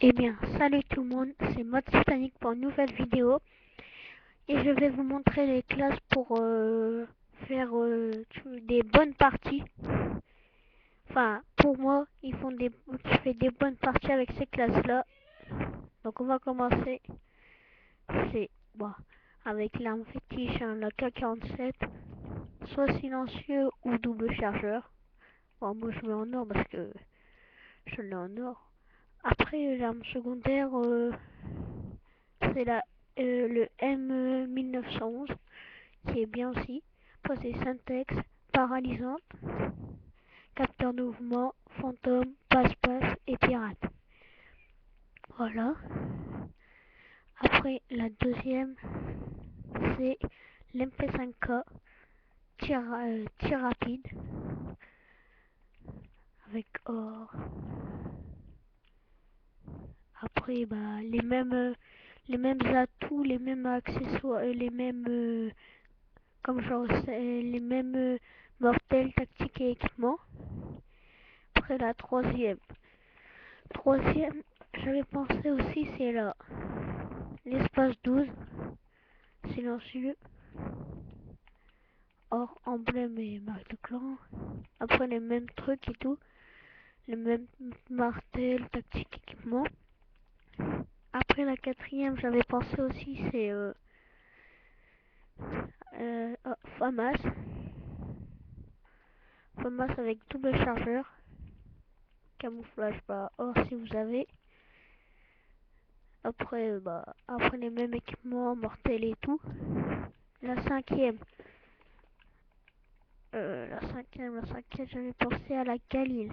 Eh bien, salut tout le monde, c'est Mode Titanic pour une nouvelle vidéo et je vais vous montrer les classes pour faire des bonnes parties. Enfin, pour moi, je fais des bonnes parties avec ces classes-là. Donc on va commencer. C'est bon, avec l'arme fétiche, hein, la K47, soit silencieux ou double chargeur. Bon, moi je mets en or parce que je l'ai en or. Après, l'arme secondaire, c'est le M1911 qui est bien aussi. Après c'est Syntex, paralysante, capteur de mouvement, fantôme, passe-passe et pirate. Voilà. Après la deuxième c'est l'MP5K, tir rapide avec or. Après bah les mêmes atouts, les mêmes accessoires, les mêmes comme genre les mêmes mortels, tactiques et équipements. Après la troisième, j'avais pensé aussi, c'est là l'espace 12, silencieux, or emblème et marque de clan. Après les mêmes trucs et tout, les mêmes martels, tactiques, équipements. Après la quatrième, j'avais pensé aussi, c'est FAMAS. FAMAS avec double chargeur. Camouflage, bah, or si vous avez. Après, après les mêmes équipements, mortels et tout. La cinquième, j'avais pensé à la Galil.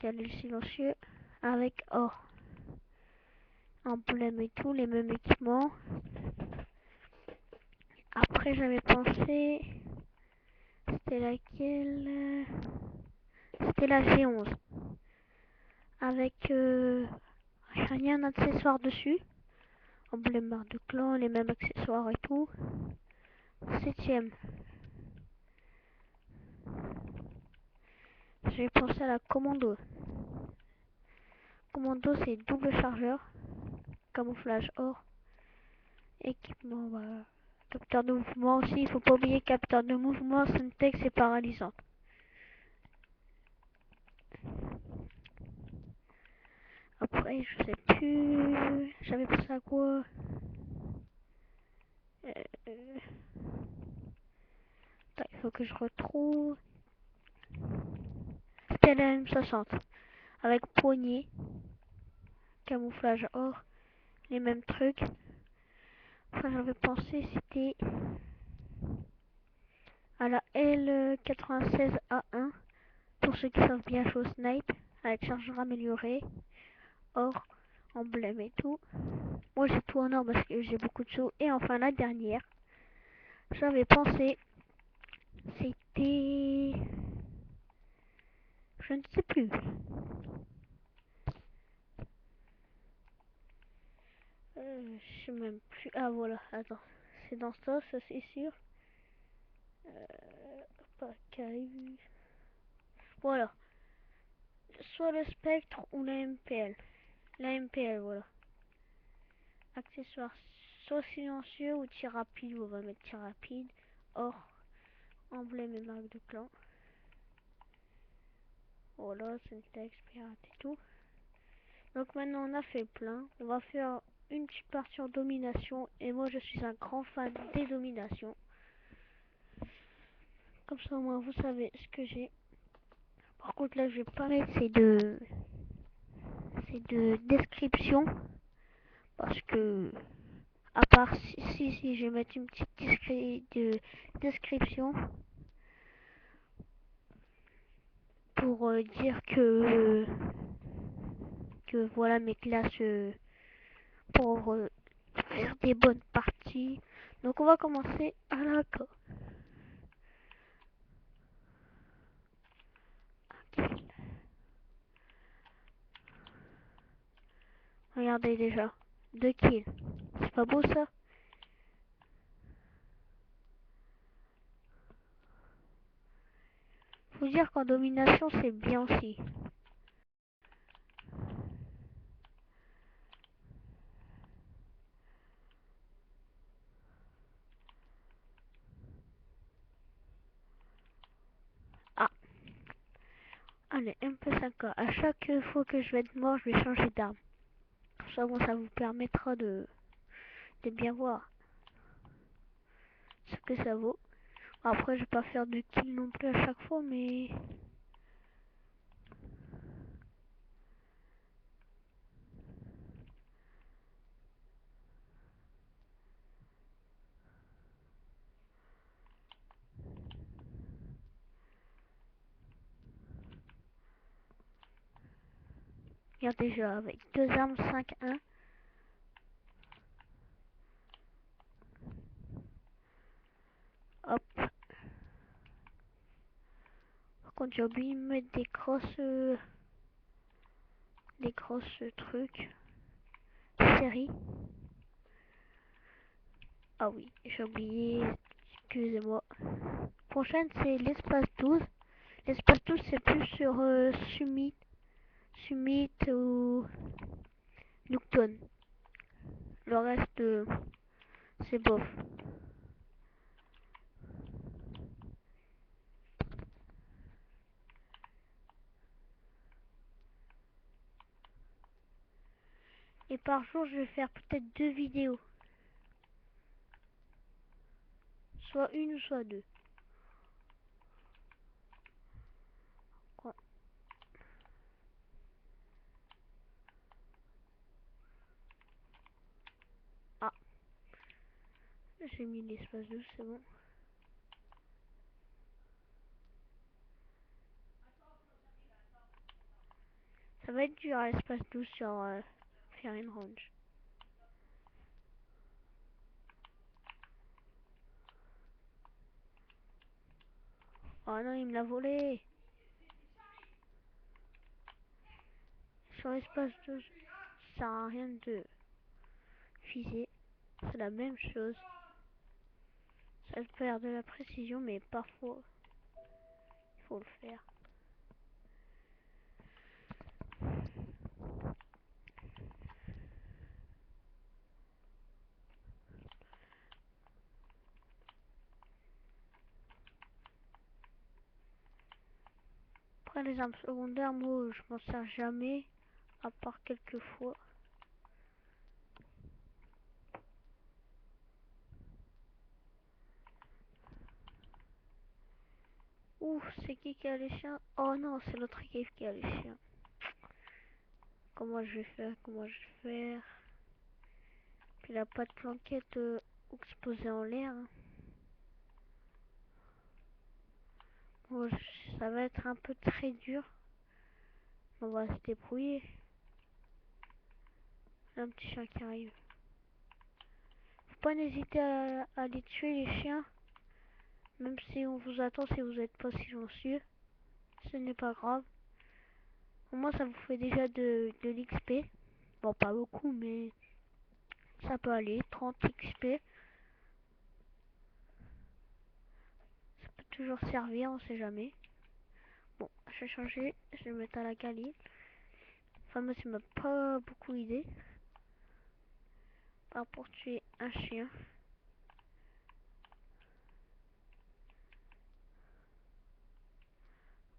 Galil silencieux avec or. Emblème et tout, les mêmes équipements. Après, j'avais pensé, c'était laquelle? C'était la G11. Avec rien d'accessoire dessus. Emblème marque de clan, les mêmes accessoires et tout. Septième. J'ai pensé à la commando. Commando, c'est double chargeur, camouflage or, équipement, voilà. Capteur de mouvement aussi, il faut pas oublier capteur de mouvement, syntaxe et paralysante. Après, je sais plus, j'avais pensé à quoi? Il faut que je retrouve. C'était la M60 avec poignée, camouflage or, les mêmes trucs. Enfin, j'avais pensé, c'était à la L96A1 pour ceux qui savent bien jouer au snipe avec chargeur amélioré, or, emblème et tout. Moi j'ai tout en or parce que j'ai beaucoup de sous. Et enfin la dernière, j'avais pensé, c'était, je ne sais plus. Je sais même plus. Ah voilà, attends, c'est dans ça c'est sûr. Pas KU. Voilà, soit le spectre ou la MPL. La MPL, voilà. Accessoires, soit silencieux ou tir rapide. On va mettre tir rapide. Or, emblème et marque de clan. Voilà, syntaxe, pirate et tout. Donc maintenant on a fait plein. On va faire une petite partie en domination. Et moi je suis un grand fan des dominations. Comme ça au moins vous savez ce que j'ai. Par contre là je vais pas mettre c'est de description. Parce que à part si je vais mettre une petite description pour dire que voilà mes classes pour faire des bonnes parties. Donc on va commencer à la K. Regardez déjà, 2 kills. C'est pas beau ça? Faut dire qu'en domination c'est bien aussi. les MP5K. À chaque fois que je vais être mort, je vais changer d'arme. Ça, bon, ça vous permettra de bien voir ce que ça vaut. Après, je vais pas faire de kill non plus à chaque fois, mais... Regarde déjà, avec deux armes 5-1. Hop. Par contre, j'ai oublié de mettre des grosses trucs. Série. Ah oui, j'ai oublié. Excusez-moi. Prochaine, c'est l'espace 12. L'espace 12, c'est plus sur Summit ou Nuketown. Le reste, c'est bof. Et par jour, je vais faire peut-être 2 vidéos. Soit une ou soit deux. Quoi. Ah, j'ai mis l'espace 12, c'est bon. Ça va être dur à l'espace 12 sur faire une range. Oh non, il me l'a volé. Sur l'espace 12, ça sert à rien de viser. C'est la même chose. Ça peut faire de la précision, mais parfois, il faut le faire. Après les armes secondaires, moi, je m'en sers jamais, à part quelques fois. Ouf, c'est qui a les chiens? Oh non, c'est l'autre équipe qui a les chiens. Comment je vais faire? Comment je vais faire? Puis il a pas de planquette exposée en l'air. Bon, ça va être un peu très dur. On va se débrouiller. Un petit chien qui arrive. Faut pas hésiter à les tuer les chiens. Même si on vous attend, si vous n'êtes pas silencieux. Ce n'est pas grave. Au moins ça vous fait déjà de l'XP. Bon, pas beaucoup, mais ça peut aller. 30 XP. Ça peut toujours servir, on sait jamais. Bon, je vais changer. Je vais mettre à la Galil. Enfin, moi, ça m'a pas beaucoup aidé. Pas pour tuer un chien.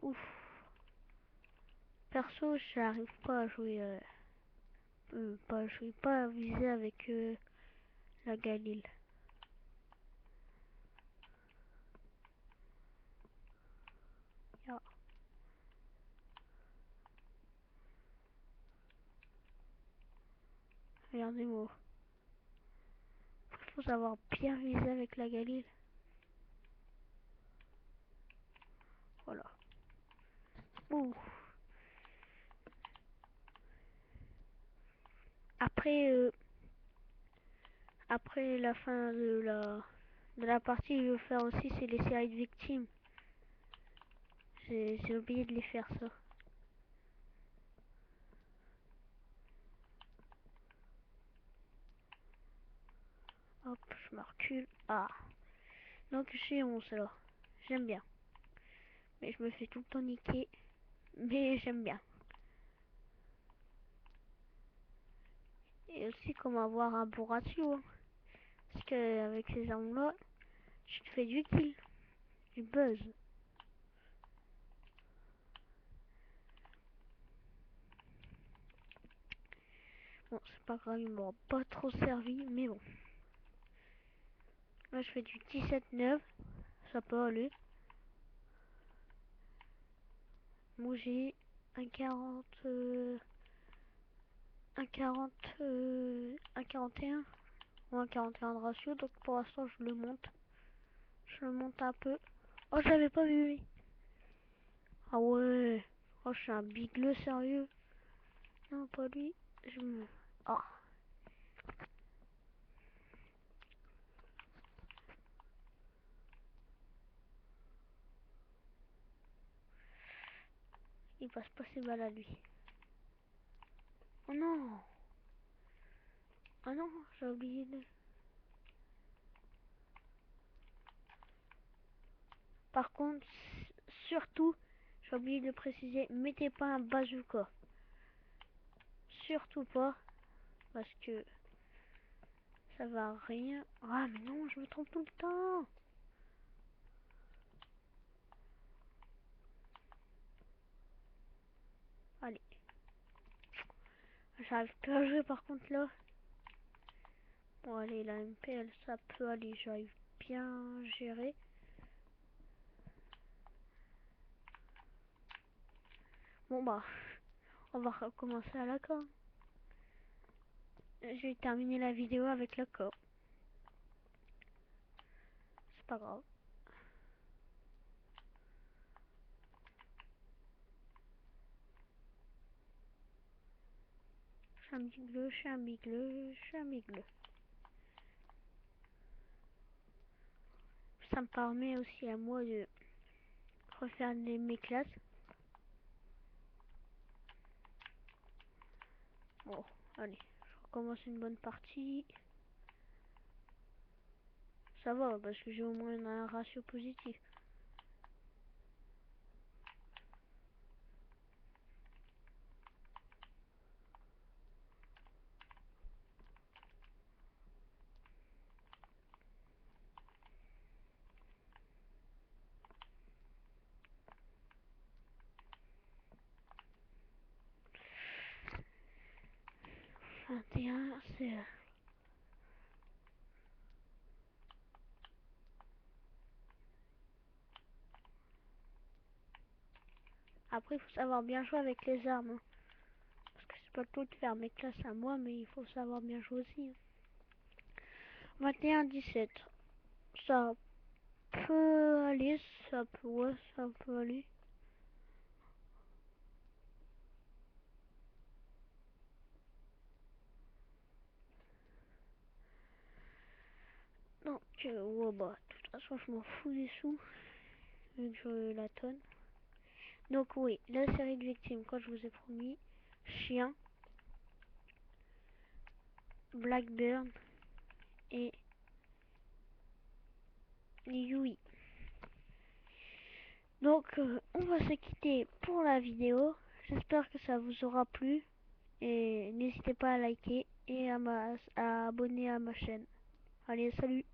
Ouf. Perso, j'arrive pas à jouer. Pas à viser avec la Galil. Yeah. Regardez-moi. Il faut savoir bien viser avec la Galil. Voilà. Ouh. Après, après la fin de la partie, je vais faire aussi c'est les séries de victimes. J'ai oublié de les faire ça. Hop, je me recule. Ah. Donc j'ai 11 là. J'aime bien. Mais je me fais tout le temps niquer. Mais j'aime bien. Et aussi comment avoir un bon ratio. Hein. Parce que avec ces armes là, tu te fais du kill. Du buzz. Bon, c'est pas grave, il m'aura pas trop servi, mais bon. Là, je fais du 17-9. Ça peut aller. Moi, j'ai un 40... un 40... un 41. Ou un 41 de ratio. Donc, pour l'instant, je le monte. Je le monte un peu. Oh, je l'avais pas vu. Ah ouais. Oh, je suis un bigleux, sérieux. Non, pas lui. Je me... Ah. Il passe pas ses balles à lui. Oh non. Ah non, j'ai oublié de... Par contre, surtout, j'ai oublié de le préciser, mettez pas un bazooka. Surtout pas. Parce que ça va rien. Ah mais non, je me trompe tout le temps. Allez. J'arrive plus à jouer par contre là. Bon allez, la MPL ça peut aller, j'arrive bien gérer. Bon bah, on va recommencer à l'accord. Je vais terminer la vidéo avec l'accord. C'est pas grave. Je suis un bigleux, je suis un bigleux, je suis un bigleux. Ça me permet aussi à moi de refaire mes classes. Bon, allez, je recommence une bonne partie. Ça va, parce que j'ai au moins un ratio positif. Et un, c'est... Après, il faut savoir bien jouer avec les armes. Hein. Parce que c'est pas le tout de faire mes classes à moi, mais il faut savoir bien jouer aussi. Hein. 21-17. Ça peut aller, ça peut... Ouais, ça peut aller. Donc, ouais, bah, de toute façon, je m'en fous des sous. Vu que je la tonne. Donc, oui, la série de victimes, quand je vous ai promis, chien, Blackburn et Yui. Donc, on va se quitter pour la vidéo. J'espère que ça vous aura plu. Et n'hésitez pas à liker et à abonner à ma chaîne. Allez, salut!